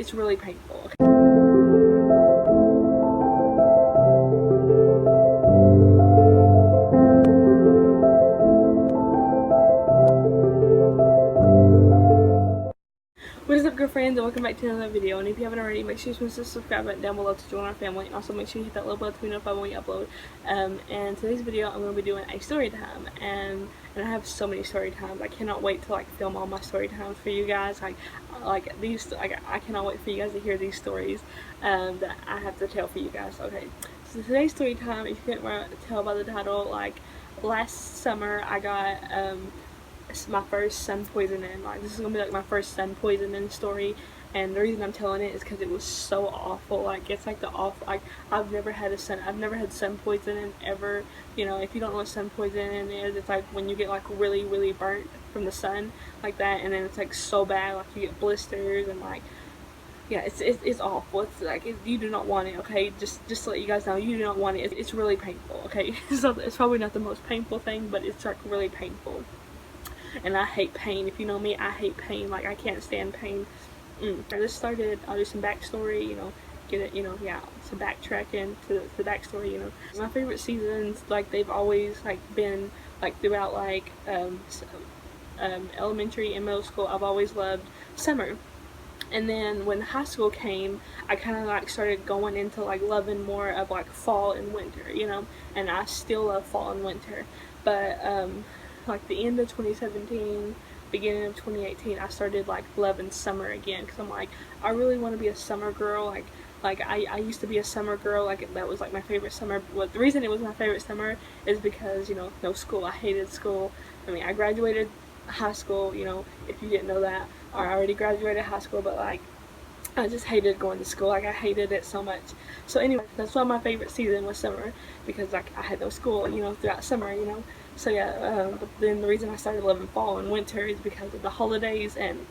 it's really painful. Okay? What is up, girlfriends, and welcome back to another video. And if you haven't already, make sure you smash the subscribe button down below to join our family, and also make sure you hit that little bell to be notified when we upload. And today's video, I'm going to be doing a story time, and I have so many story times. I cannot wait to film all my story times for you guys. I cannot wait for you guys to hear these stories that I have to tell for you guys. Okay, so today's story time, if you can't tell by the title, last summer I got my first sun poisoning. This is gonna be my first sun poisoning story, and the reason I'm telling it is because it was so awful. It's the awful. I've never had sun poisoning ever. If you don't know what sun poisoning is, it's when you get really, really burnt from the sun like that, and then it's so bad, you get blisters and yeah, it's awful. You do not want it. Okay, just to let you guys know, you do not want it. It's really painful. Okay, so it's probably not the most painful thing, but it's really painful. And I hate pain. If you know me, I hate pain. I can't stand pain. This started, I'll do some backstory, get it, yeah, some backtracking to the backstory, My favorite seasons, they've always, been, throughout, elementary and middle school, I've always loved summer. And then when high school came, I kind of started going into loving more of fall and winter, and I still love fall and winter. But the end of 2017, beginning of 2018, I started loving summer again, because I'm I really want to be a summer girl. I used to be a summer girl. That was my favorite summer. Well, the reason it was my favorite summer is because no school. I hated school. I mean, I graduated high school, if you didn't know that, or I already graduated high school, but I just hated going to school. I hated it so much. So anyway, that's why my favorite season was summer, because I had no school, throughout summer, So yeah, but then the reason I started loving fall and winter is because of the holidays, and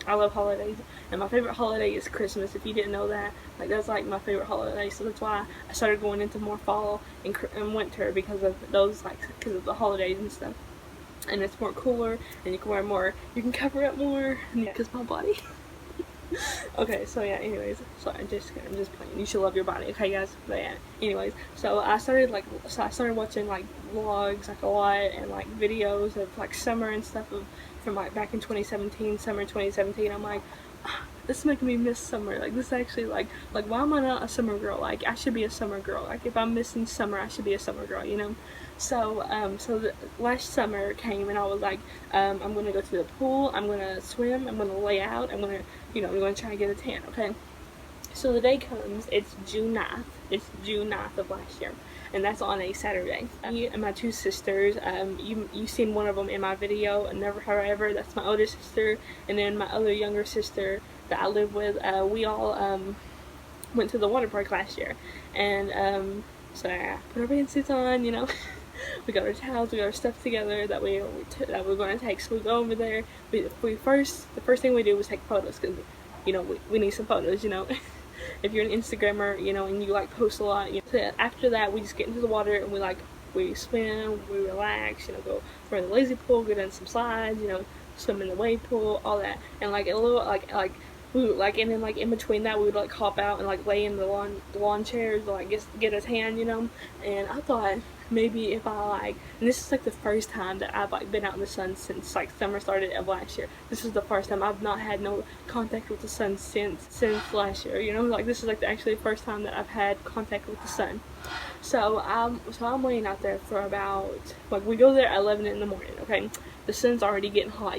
I love holidays. And my favorite holiday is Christmas. If you didn't know that, that's my favorite holiday. So that's why I started going into more fall and winter, because of those, because of the holidays and stuff. And it's more cooler, and you can wear more. You can cover up more, because my body. Okay, so yeah, anyways, so I'm just playing. You should love your body, okay, guys? But yeah, anyways, so I started watching vlogs a lot, and videos of summer and stuff from back in 2017, summer 2017. I'm this is making me miss summer. This actually why am I not a summer girl? I should be a summer girl. If I'm missing summer, I should be a summer girl, So last summer came, and I was I'm gonna go to the pool, I'm gonna swim, I'm gonna lay out, I'm gonna try to get a tan, okay? So the day comes, it's June 9th. It's June 9th of last year, and that's on a Saturday. Me and my two sisters, you've seen one of them in my video, and Never Have I Ever. That's my older sister, and then my other younger sister that I live with. We all went to the water park last year, and so I put our pantsuits on, We got our towels, we got our stuff together that we're going to take. So we go over there. The first thing we do was take photos, because we need some photos, If you're an Instagrammer, and you post a lot, So after that, we just get into the water, and we swim, we relax, go run the lazy pool, go down some slides, swim in the wave pool, all that. And a little and then in between that, we would hop out and lay in the lawn chairs to get a tan, And I thought maybe if I and this is the first time that I've been out in the sun since summer started of last year. This is the first time I've not had no contact with the sun since last year, This is actually the first time that I've had contact with the sun. So I'm laying out there for about we go there at 11 in the morning, okay? The sun's already getting hot,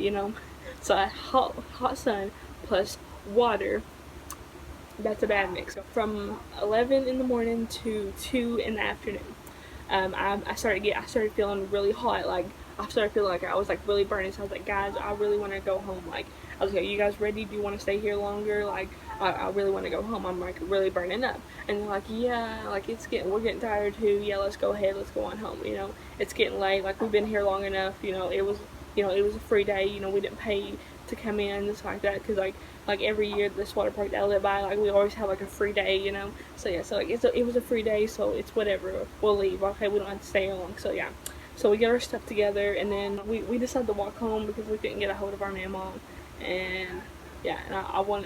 So a hot sun plus water, that's a bad mix. So from 11 in the morning to 2 in the afternoon, I started feeling really hot. I started feeling I was really burning. So I was guys, I really want to go home. I was are you guys ready? Do you want to stay here longer? I really want to go home. I'm really burning up. And they're yeah, we're getting tired too. Yeah, let's go ahead. Let's go on home. It's getting late. We've been here long enough. It was a free day. We didn't pay to come in and stuff like that, because every year this water park that I live by, we always have a free day, So yeah, so it was a free day, so it's whatever. We'll leave. Okay, we don't have to stay here long. So yeah, so we get our stuff together, and then we decided to walk home because we couldn't get a hold of our mama, and yeah, and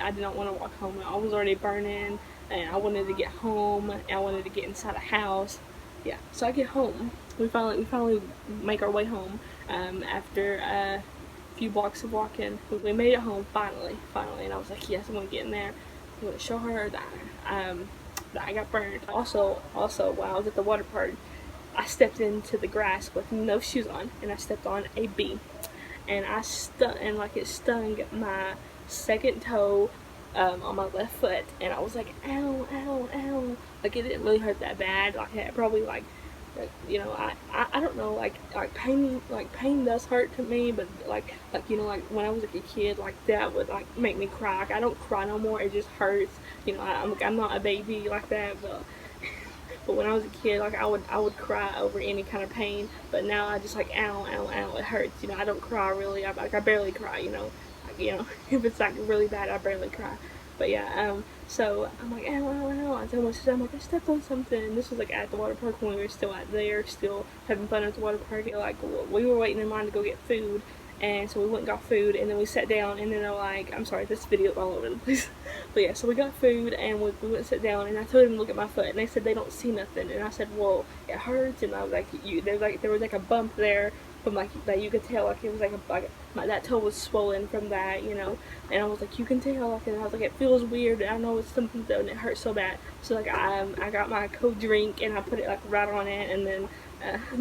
I did not want to walk home. I was already burning, and I wanted to get home, and I wanted to get inside a house. Yeah, so I get home. We finally make our way home. After a few blocks of walking, we made it home finally, and I was like, yes, I'm gonna get in there. I'm gonna show her that I got burned. Also, while I was at the water park, I stepped into the grass with no shoes on, and I stepped on a bee, and it stung my second toe on my left foot, and I was like, ow, ow, ow. Like, it didn't really hurt that bad. Like, it probably you know, I don't know, pain does hurt to me, but you know, like when I was like a kid, like that would like make me cry. Like, I don't cry no more. It just hurts. You know, I'm not a baby like that, but when I was a kid, like I would cry over any kind of pain. But now I just like, ow, ow, ow, it hurts. You know, I don't cry really. I barely cry. You know, if it's like really bad, I barely cry. But yeah, so I'm like, ow, ow, ow. I tell my sister, I'm like, I stepped on something. This was like at the water park when we were still out there, still having fun at the water park. Like, we were waiting in line to go get food, and so we went and got food, and then we sat down, and then they're like, I'm sorry, this video is all over the place. But yeah, so we got food, and we went and sat down, and I told them to look at my foot, and they said they don't see nothing, and I said, well, it hurts, and I was like, there was like a bump there from like that you could tell, like it was like that toe was swollen from that, you know, and I was like, you can tell, like, and I was like, it feels weird, and I know it's something though, and it hurts so bad. So like I got my cold drink, and I put it like right on it, and then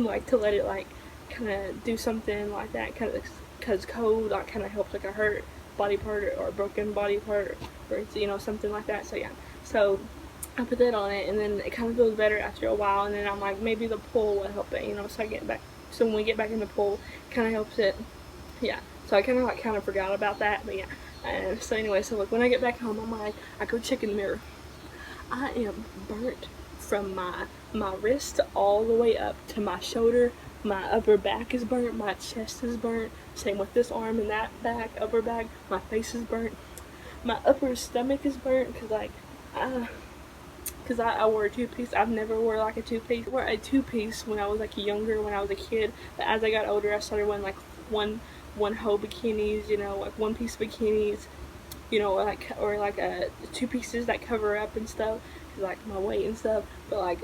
like to let it like kind of do something like that, because cold like kind of helps like a hurt body part or a broken body part, or it's, you know, something like that. So yeah, so I put that on it, and then it kind of feels better after a while, and then I'm like, maybe the pull will help it, you know, so when we get back in the pool, kind of helps it. Yeah, so I kind of forgot about that, but yeah. So anyway, so like when I get back home, I'm like, I go check in the mirror. I am burnt from my wrist all the way up to my shoulder. My upper back is burnt, my chest is burnt, same with this arm and that back, upper back, my face is burnt. My upper stomach is burnt, because I wore a two-piece. I've never wore like a two-piece. I wore a two-piece when I was like younger, when I was a kid, but as I got older, I started wearing like one whole bikinis, you know, like one-piece bikinis, you know, or like two pieces that cover up and stuff, like my weight and stuff. But like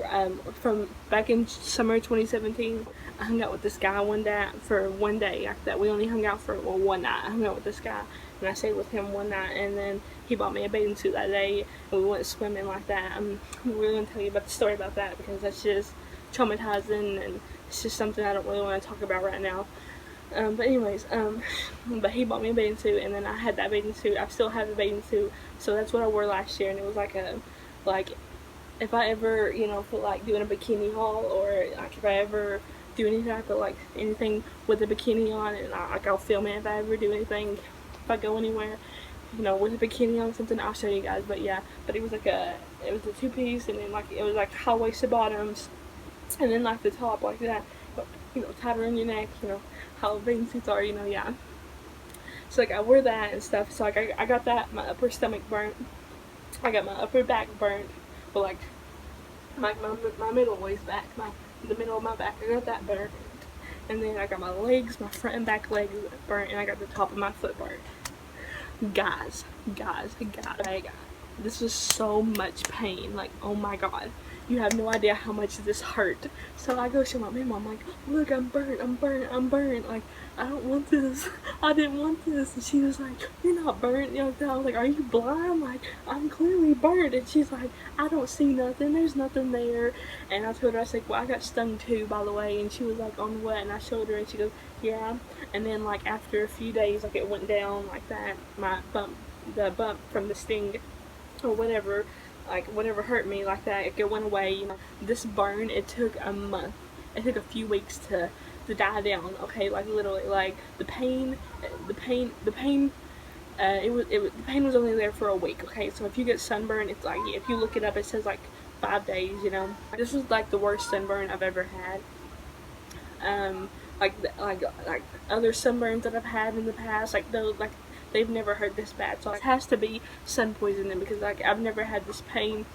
from back in summer 2017, I hung out with this guy one day for one day. After that, we only hung out for one night. I hung out with this guy, and I stayed with him one night, and then he bought me a bathing suit that day, and we went swimming like that. I'm really gonna tell you about the story about that, because that's just traumatizing, and it's just something I don't really want to talk about right now. But anyways, but he bought me a bathing suit, and then I had that bathing suit. I still have the bathing suit, so that's what I wore last year, and it was like if I ever, you know, feel like doing a bikini haul, or like if I ever do any type of like anything with a bikini on, and I'll film it if I ever do anything, if I go anywhere, you know, with a bikini on something, I'll show you guys. But yeah, but it was a two-piece, and then like it was like high-waisted bottoms, and then like the top like that, but, you know, tied around your neck, you know, how bathing suits are, you know. Yeah, so like I wore that and stuff. So like I got that, my upper stomach burnt, I got my upper back burnt, but like my middle waist back, the middle of my back, I got that burnt, and then I got my legs, my front and back legs burnt, and I got the top of my foot burnt. Guys, this was so much pain, like, oh my god, you have no idea how much this hurt. So I go show my mom, I'm like, look, I'm burnt, like, I don't want this, I didn't want this. And she was like, you're not burnt, you know. I was like, are you blind? Like, I'm clearly burnt. And she's like, I don't see nothing, there's nothing there. And I told her, I said, well, I got stung too, by the way. And she was like, on what? And I showed her, and she goes, yeah. And then like after a few days, like it went down like that, the bump from the sting or whatever, like whatever hurt me like that, it went away, you know. This burn, it took a month, it took a few weeks to die down, okay, like literally, like the pain the pain was only there for a week, okay. So if you get sunburn, it's like, if you look it up, it says like 5 days, you know. This was like the worst sunburn I've ever had. Like other sunburns that I've had in the past, like those, like they've never hurt this bad. So it has to be sun poisoning, because like I've never had this pain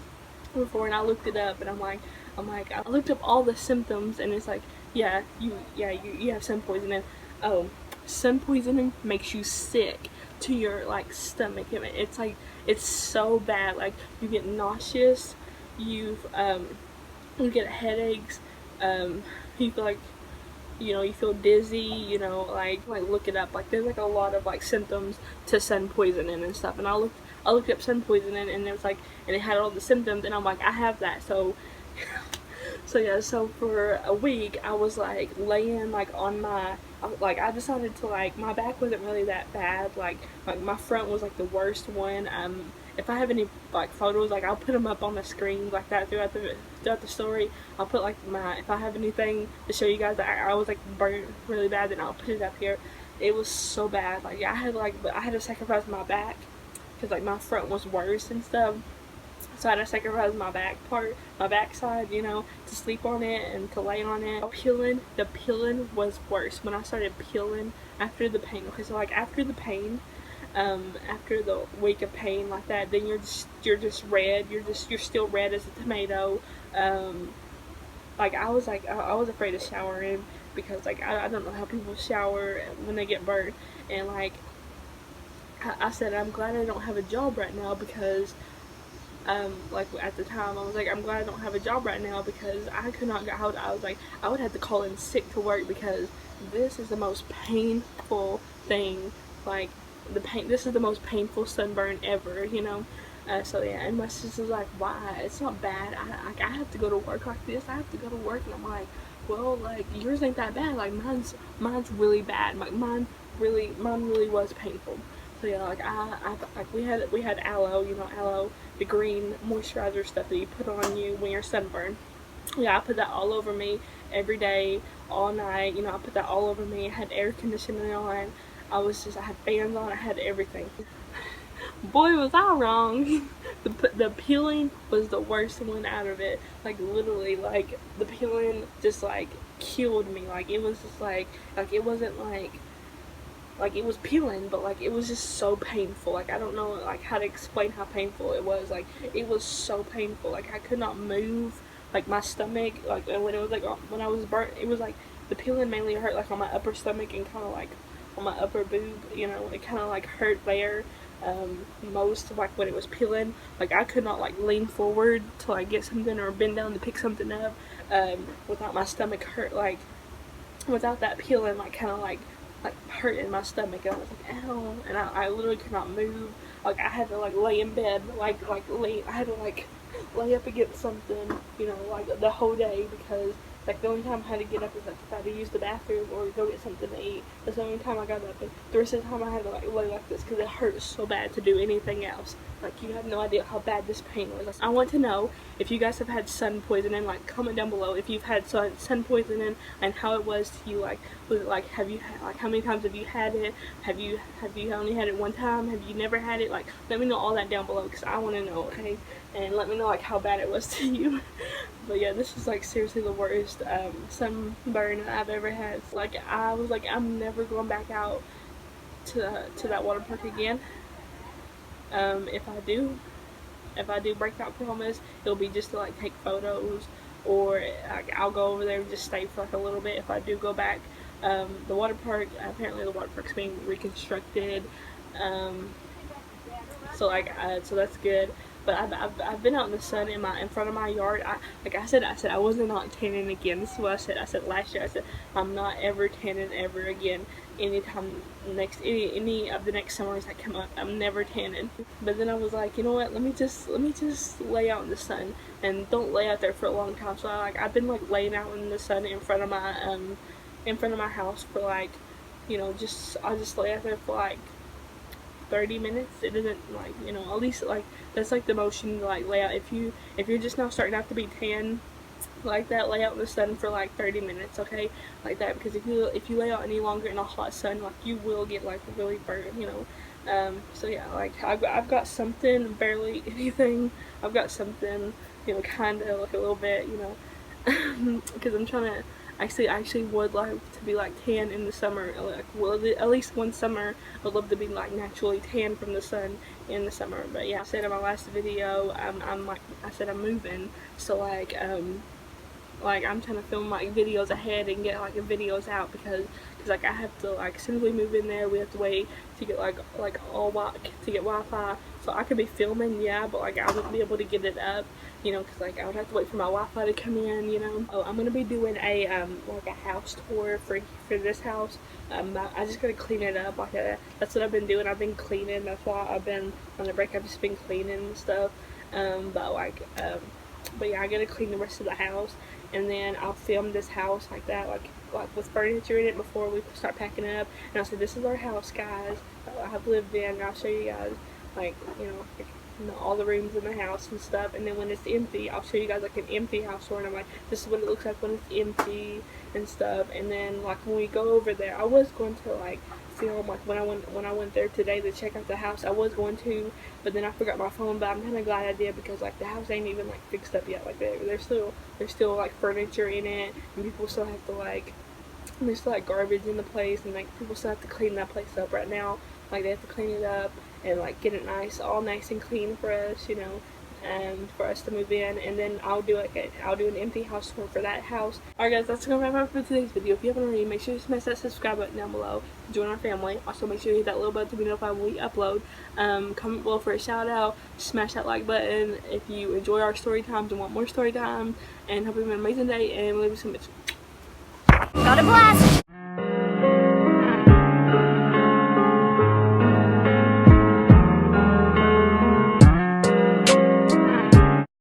before. And I looked it up, and I'm like I looked up all the symptoms, and it's like, you have sun poisoning. Oh, sun poisoning makes you sick to your like stomach. It's like, it's so bad. Like you get nauseous, you get headaches, you feel like, you feel dizzy, like look it up. Like there's like a lot of like symptoms to sun poisoning and stuff. And I looked up sun poisoning, and it was like, and it had all the symptoms, and I'm like, I have that. So yeah, so for a week I was like laying like on my, like I decided to, like, my back wasn't really that bad, like my front was like the worst one. If I have any like photos, like I'll put them up on the screen like that throughout the story. I'll put like if I have anything to show you guys that I was like burnt really bad, then I'll put it up here. It was so bad, like I had to sacrifice my back because like my front was worse and stuff. So I had to sacrifice my backside, to sleep on it and to lay on it. The peeling was worse when I started peeling after the pain. Okay, so like after the pain, after the week of pain like that, then you're just red. You're still red as a tomato. Like I was afraid of showering because like I don't know how people shower when they get burnt, and like I said, I'm glad I don't have a job right now because. Like at the time I was like, I'm glad I don't have a job right now because I could not get out. I was like, I would have to call in sick to work because this is the most painful thing. Like this is the most painful sunburn ever, so yeah, and my sister's like, why? It's not bad. I have to go to work like this. I have to go to work, and I'm like, well, like yours ain't that bad. Like mine's really bad. Like mine really was painful. So yeah, like we had aloe, aloe, the green moisturizer stuff that you put on you when you're sunburned. Yeah, I put that all over me every day, all night. I put that all over me. I had air conditioning on. I had fans on. I had everything. Boy, was I wrong. The peeling was the worst one out of it. Like literally, like the peeling just like killed me. Like it was just like it wasn't like it was peeling, but like it was just so painful. Like I don't know like how to explain how painful it was. Like it was so painful. Like I could not move. Like my stomach, like when it was like when I was burnt, it was like the peeling mainly hurt like on my upper stomach and kind of like on my upper boob. It kind of like hurt there. Most like when it was peeling, like I could not like lean forward to like get something or bend down to pick something up without my stomach hurt, like without that peeling like kind of like hurt in my stomach, and I was like, ow, and I literally could not move. Like I had to like lay in bed, I had to like lay up against something, like the whole day, because like the only time I had to get up is like if I had to use the bathroom or go get something to eat. That's the only time I got up, and the rest of the time I had to like lay like this because it hurt so bad to do anything else. Like you have no idea how bad this pain was. I want to know if you guys have had sun poisoning. Like comment down below if you've had sun poisoning and how it was to you. Like was it like, have you like how many times have you had it? Have you only had it one time? Have you never had it? Like let me know all that down below because I want to know. Okay, and let me know like how bad it was to you. But yeah, this is like seriously the worst sunburn I've ever had. Like I was like, I'm never going back out to that water park again. If I do break that promise, it'll be just to like take photos, or like I'll go over there and just stay for like a little bit if I do go back. The water park, apparently the water park's being reconstructed, so that's good. But I've been out in the sun in front of my yard. I said I wasn't not tanning again. This is what I said. I said last year. I said I'm not ever tanning ever again. Anytime any of the next summers that come up, I'm never tanning. But then I was like, you know what? Let me just lay out in the sun and don't lay out there for a long time. So I've been like laying out in the sun in front of my house for like, I'll just lay out there for like 30 minutes. It isn't like, at least like that's like the motion to like lay out. If you're just now starting out to be tan like that, lay out in the sun for like 30 minutes, okay, like that, because if you lay out any longer in a hot sun, like you will get like really burnt, so yeah, like I've got something, barely anything. I've got something, kind of like a little bit, because I'm trying to I actually would like to be like tan in the summer. Like, well, at least one summer I would love to be like naturally tan from the sun in the summer. But yeah, I said in my last video, I'm moving, so like like I'm trying to film like videos ahead and get like videos out because like I have to, like, as soon as we move in there we have to wait to get like all to get Wi-Fi, so I could be filming, yeah, but like I wouldn't be able to get it up, you know, because like I would have to wait for my Wi-Fi to come in, you know. Oh, I'm gonna be doing a like a house tour for this house. I just gotta clean it up. Like that's what I've been doing. I've been cleaning. That's why I've been on the break. I've just been cleaning and stuff. But yeah, I gotta clean the rest of the house, and then I'll film this house like that, like with furniture in it before we start packing up. And I'll say, this is our house, guys, that I have lived in. And I'll show you guys, like, you know, all the rooms in the house and stuff. And then when it's empty, I'll show you guys like an empty house tour, and I'm like, this is what it looks like when it's empty and stuff. And then like when we go over there, I was going to like film like when I went there today to check out the house. I was going to, but then I forgot my phone. But I'm kind of glad I did, because like the house ain't even like fixed up yet. Like there's still like furniture in it, and people still have to like, there's still like garbage in the place, and like people still have to clean that place up right now. Like they have to clean it up and like get it all nice and clean for us, you know, and for us to move in. And then I'll do an empty house tour for that house. Alright guys, that's gonna wrap up for today's video. If you haven't already, make sure you smash that subscribe button down below to join our family. Also make sure you hit that little button to be notified when we upload. Comment below for a shout out. Smash that like button if you enjoy our story times and want more story time. And hope you have an amazing day, and we love you so much. Got a blast!